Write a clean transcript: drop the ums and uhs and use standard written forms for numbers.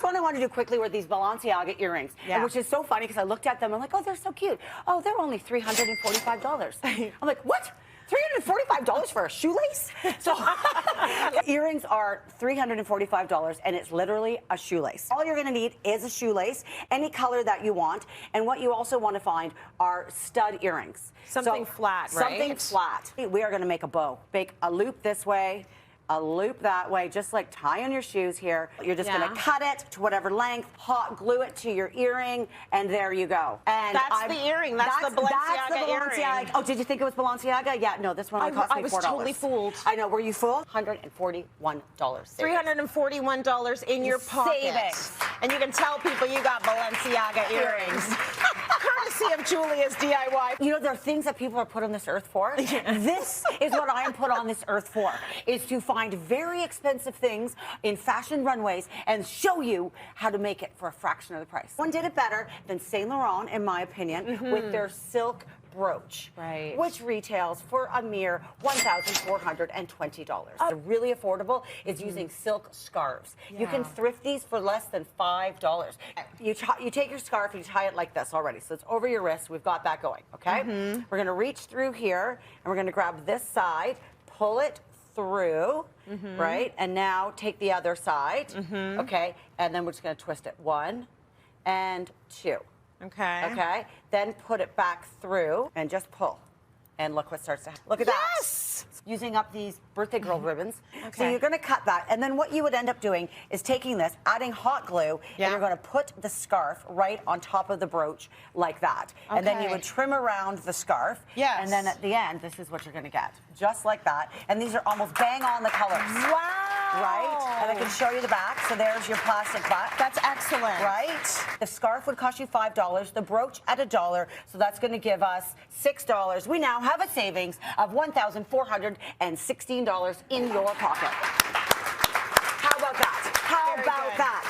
one I want to do quickly were these Balenciaga earrings, and which is so funny because I looked at them. I'm like, oh, they're so cute. Oh, they're only $345. I'm like, what? $345 for a shoelace? So earrings are $345, and it's literally a shoelace. All you're going to need is a shoelace, any color that you want, and what you also want to find are stud earrings. Something flat, right? Something flat. We are going to make a bow. Make a loop this way, a loop that way, just like tie on your shoes here. You're just gonna cut it to whatever length, hot glue it to your earring, and there you go. And that's the earring. That's the Balenciaga earring. Oh, did you think it was Balenciaga? Yeah, no, this one only cost me $4. I was totally fooled. I know, were you fooled? $141. $341 in your pocket. Savings. And you can tell people you got Balenciaga earrings. Courtesy of Julia's DIY. You know, there are things that people are put on this earth for. This is what I am put on this earth for, is to find very expensive things in fashion runways and show you how to make it for a fraction of the price. One did it better than Saint Laurent, in my opinion, with their silk brooch, which retails for a mere $1,420. Really affordable is using silk scarves. You can thrift these for less than $5. You take your scarf and you tie it like this already, so it's over your wrist. We've got that going, okay? We're gonna reach through here and we're gonna grab this side, pull it through, right? And now take the other side, okay? And then we're just gonna twist it. 1 and 2. Okay. Then put it back through and just pull. And look what starts to happen. Look at that. Yes! Using up these birthday girl ribbons. So you're going to cut that. And then what you would end up doing is taking this, adding hot glue, and you're going to put the scarf right on top of the brooch like that. And then you would trim around the scarf. And then at the end, this is what you're going to get. Just like that. And these are almost bang on the colors. Wow! Right? And I can show you the back. So there's your plastic back. That's excellent. Right? The scarf would cost you $5, the brooch at $1, so that's going to give us $6. We now have a savings of $1,416 in your pocket. How about that? How about that?